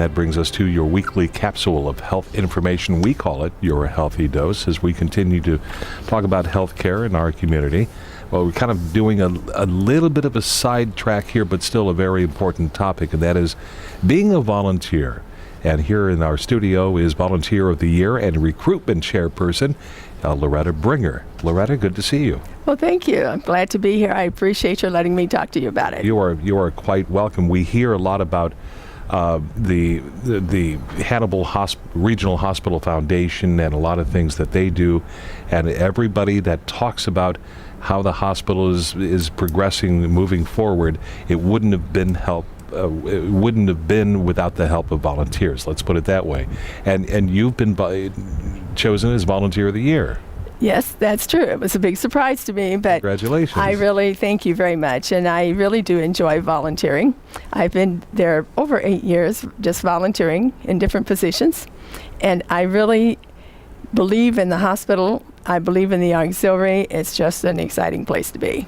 that brings us to your weekly capsule of health information. We call it Your Healthy Dose as we continue to talk about healthcare in our community. Well, we're kind of doing a little bit of a sidetrack here, but still a very important topic, and that is being a volunteer. And here in our studio is Volunteer of the Year and Recruitment Chairperson, Loretta Bringer. Loretta, good to see you. Well, thank you. I'm glad to be here. I appreciate you letting me talk to you about it. You are quite welcome. We hear a lot about the Hannibal Regional Hospital Foundation and a lot of things that they do, and everybody that talks about how the hospital is progressing, moving forward, it wouldn't have been without the help of volunteers. Let's put it that way. And you've been chosen as Volunteer of the Year. Yes, that's true. It was a big surprise to me, but congratulations. I really thank you very much, and I really do enjoy volunteering. I've been there over 8 years, just volunteering in different positions, and I really believe in the hospital. I believe in the auxiliary. It's just an exciting place to be.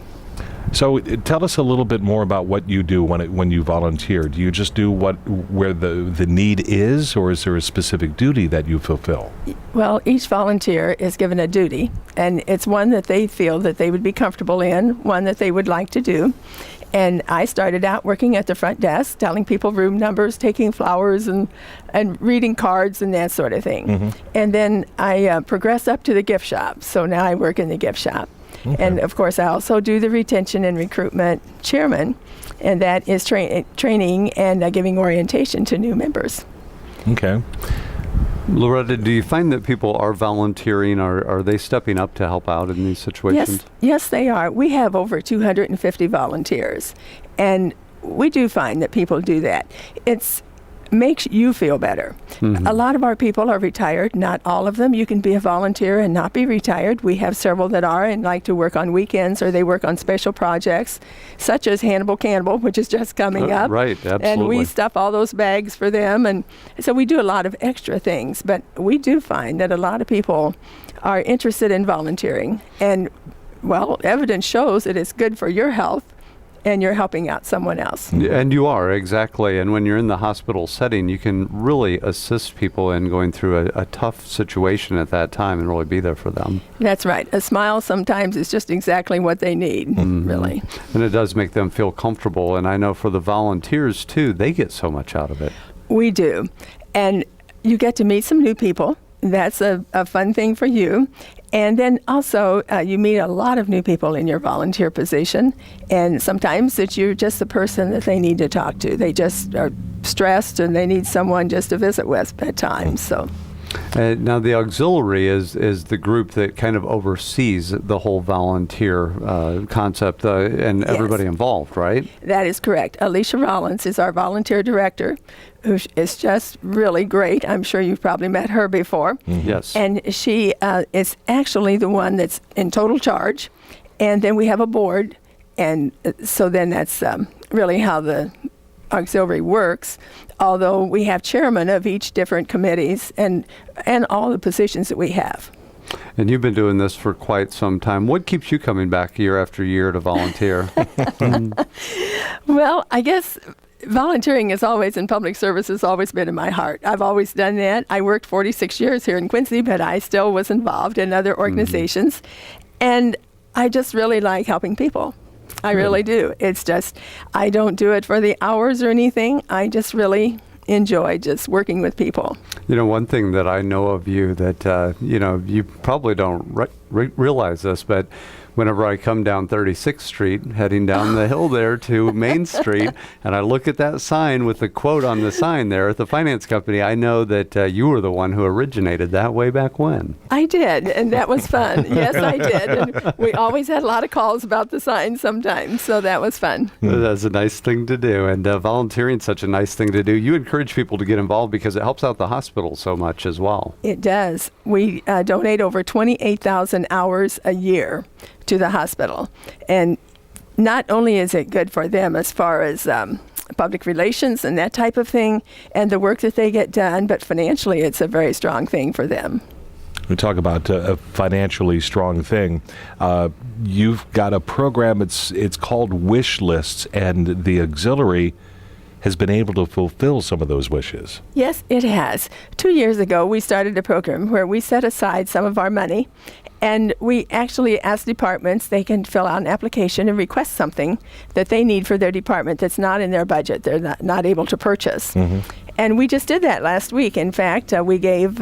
So tell us a little bit more about what you do when you volunteer. Do you just do where the need is, or is there a specific duty that you fulfill? Well, each volunteer is given a duty, and it's one that they feel that they would be comfortable in, one that they would like to do. And I started out working at the front desk, telling people room numbers, taking flowers, and reading cards and that sort of thing. Mm-hmm. And then I progressed up to the gift shop. So now I work in the gift shop. Okay. And of course, I also do the retention and recruitment chairman, and that is training and giving orientation to new members. Okay. Loretta, do you find that people are volunteering? Are they stepping up to help out in these situations? Yes, they are. We have over 250 volunteers, and we do find that people do that. It makes you feel better. Mm-hmm. A lot of our people are retired, not all of them. You can be a volunteer and not be retired. We have several that are and like to work on weekends, or they work on special projects, such as Hannibal Cannibal, which is just coming up. Right, absolutely. And we stuff all those bags for them, and so we do a lot of extra things. But we do find that a lot of people are interested in volunteering, and well, evidence shows that it's good for your health, and you're helping out someone else. And you are, exactly. And when you're in the hospital setting, you can really assist people in going through a tough situation at that time and really be there for them. That's right. A smile sometimes is just exactly what they need, mm-hmm. really. And it does make them feel comfortable. And I know for the volunteers, too, they get so much out of it. We do. And you get to meet some new people. That's a fun thing for you. And then also, you meet a lot of new people in your volunteer position, and sometimes that you're just the person that they need to talk to. They just are stressed, and they need someone just to visit with at times. So. Now, the auxiliary is the group that kind of oversees the whole volunteer concept and yes. Everybody involved, right? That is correct. Alicia Rollins is our volunteer director, who is just really great. I'm sure you've probably met her before. Mm-hmm. Yes. And she is actually the one that's in total charge. And then we have a board, and so then that's really how the auxiliary works, although we have chairmen of each different committees and all the positions that we have. And you've been doing this for quite some time. What keeps you coming back year after year to volunteer? Well, I guess volunteering is always, in public service, has always been in my heart. I've always done that. I worked 46 years here in Quincy, but I still was involved in other organizations. Mm-hmm. And I just really like helping people. I really do. It's just, I don't do it for the hours or anything. I just really enjoy just working with people. You know, one thing that I know of you that, you probably don't realize this, but whenever I come down 36th Street, heading down the hill there to Main Street, and I look at that sign with the quote on the sign there at the finance company, I know that you were the one who originated that way back when. I did, and that was fun. Yes, I did. And we always had a lot of calls about the sign sometimes, so that was fun. That's a nice thing to do, and volunteering is such a nice thing to do. You encourage people to get involved because it helps out the hospital so much as well. It does. We donate over 28,000 hours a year to the hospital. And not only is it good for them as far as public relations and that type of thing and the work that they get done, but financially it's a very strong thing for them. We talk about a financially strong thing. You've got a program, it's called Wish Lists, and the auxiliary has been able to fulfill some of those wishes. Yes, it has. 2 years ago, we started a program where we set aside some of our money, and we actually ask departments, they can fill out an application and request something that they need for their department that's not in their budget, they're not able to purchase. And we just did that last week. In fact, we gave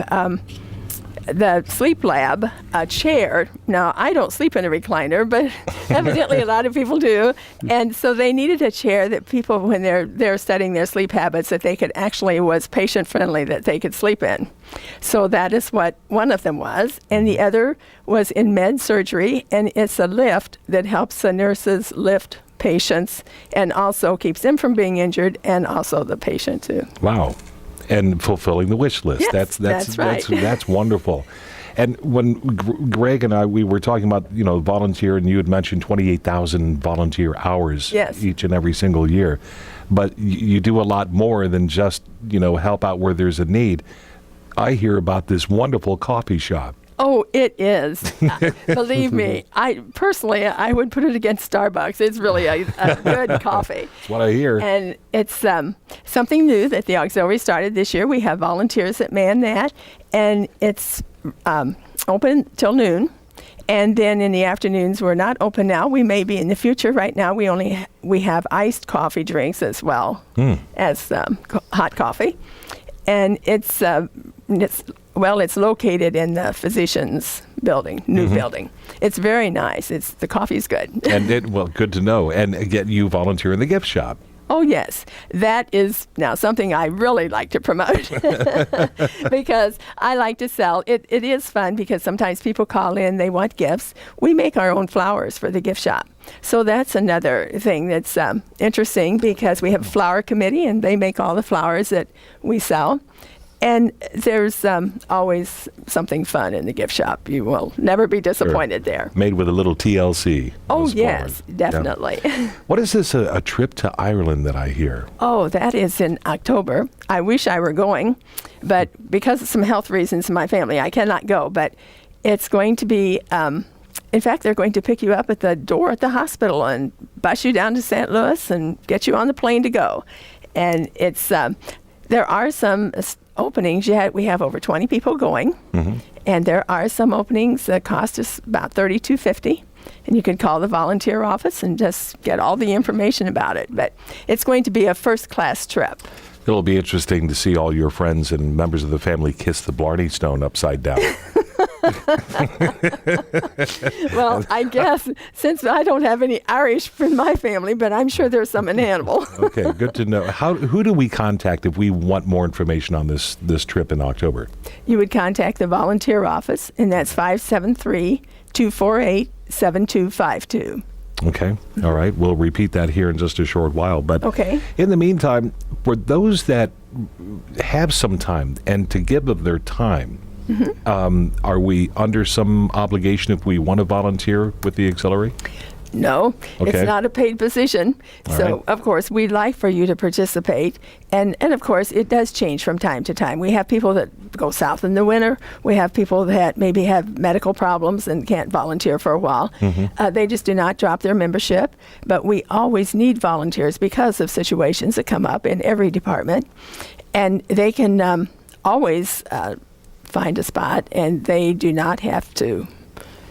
the sleep lab a chair. Now, I don't sleep in a recliner, but evidently a lot of people do. And so they needed a chair that people, when they're studying their sleep habits, that they could actually was patient friendly, that they could sleep in. So that is what one of them was. And the other was in med surgery, and it's a lift that helps the nurses lift patients and also keeps them from being injured, and also the patient too. Wow. And fulfilling the wish list. Yes, that's right. That's wonderful. And when Greg and I, we were talking about, volunteer, and you had mentioned 28,000 volunteer hours each and every single year. But you do a lot more than just, help out where there's a need. I hear about this wonderful coffee shop. Oh, it is. Believe me, I would put it against Starbucks. It's really a good coffee. That's what I hear. And it's something new that the auxiliary started this year. We have volunteers that man that, and it's open till noon. And then in the afternoons, we're not open now. We may be in the future. Right now, we have iced coffee drinks as well as hot coffee, and it's located in the physician's building, new building. It's very nice. The coffe's good. And good to know. And again, you volunteer in the gift shop. Oh, yes. That is now something I really like to promote because I like to sell. It is fun because sometimes people call in, they want gifts. We make our own flowers for the gift shop. So that's another thing that's interesting because we have a flower committee, and they make all the flowers that we sell. And there's always something fun in the gift shop. You will never be disappointed there. Made with a little TLC. Oh, yes, definitely. Yeah. What is this, a trip to Ireland that I hear? Oh, that is in October. I wish I were going, but because of some health reasons in my family, I cannot go. But it's going to be, in fact, they're going to pick you up at the door at the hospital and bus you down to St. Louis and get you on the plane to go. And it's, there are some openings. We have over 20 people going, and there are some openings that cost us about $32.50, and you can call the volunteer office and just get all the information about it. But it's going to be a first-class trip. It'll be interesting to see all your friends and members of the family kiss the Blarney Stone upside down. Well, I guess, since I don't have any Irish in my family, but I'm sure there's some in Hannibal. Okay, good to know. Who do we contact if we want more information on this trip in October? You would contact the volunteer office, and that's 573-248-7252. Okay, all right. We'll repeat that here in just a short while. But in the meantime, for those that have some time and to give of their time, are we under some obligation if we want to volunteer with the auxiliary? No, it's not a paid position. All so, right. of course, we'd like for you to participate. And of course, it does change from time to time. We have people that go south in the winter. We have people that maybe have medical problems and can't volunteer for a while. They just do not drop their membership. But we always need volunteers because of situations that come up in every department. And they can always find a spot, and they do not have to,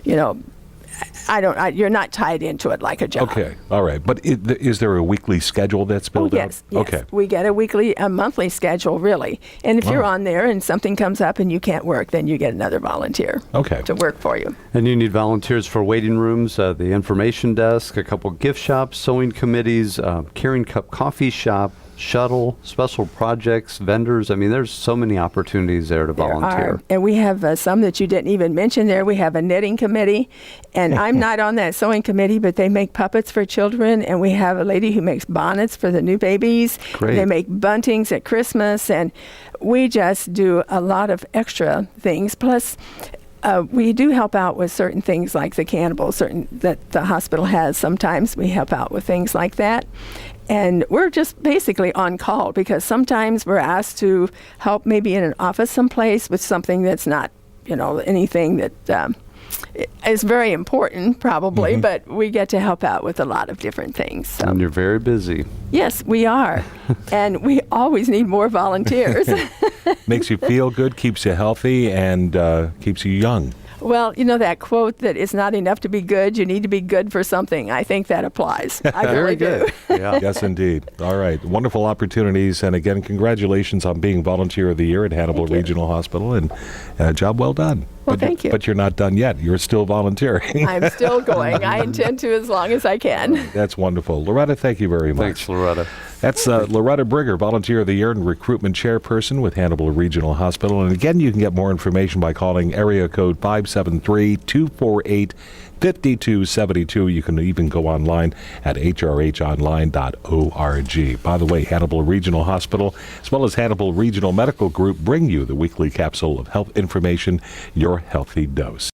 you're not tied into it like a job. Okay, all right. But is there a weekly schedule that's built out? Yes. Okay. We get a monthly schedule, really. And if you're on there and something comes up and you can't work, then you get another volunteer to work for you. And you need volunteers for waiting rooms, the information desk, a couple gift shops, sewing committees, Caring Cup coffee shop, shuttle, special projects, vendors. I mean, there's so many opportunities there to volunteer. There are. And we have some that you didn't even mention there. We have a knitting committee, and I'm not on that sewing committee, but they make puppets for children, and we have a lady who makes bonnets for the new babies. Great. They make buntings at Christmas, and we just do a lot of extra things. Plus, we do help out with certain things like the cannibals that the hospital has. Sometimes we help out with things like that. And we're just basically on call because sometimes we're asked to help maybe in an office someplace with something that's not, anything that is very important, probably, but we get to help out with a lot of different things. So. And you're very busy. Yes, we are. And we always need more volunteers. Makes you feel good, keeps you healthy, and keeps you young. Well, you know that quote that it's not enough to be good, you need to be good for something. I think that applies. I really do. Yeah. Yes, indeed. All right. Wonderful opportunities. And again, congratulations on being Volunteer of the Year at Hannibal Thank you. Regional Hospital. And a job well done. Well, thank you. But you're not done yet. You're still volunteering. I'm still going. I intend to as long as I can. That's wonderful. Loretta, thank you very much. Thanks, Loretta. That's Loretta Brigger, Volunteer of the Year and Recruitment Chairperson with Hannibal Regional Hospital. And again, you can get more information by calling area code 573-248-5272. You can even go online at hrhonline.org. By the way, Hannibal Regional Hospital, as well as Hannibal Regional Medical Group, bring you the weekly capsule of health information, Your Healthy Dose.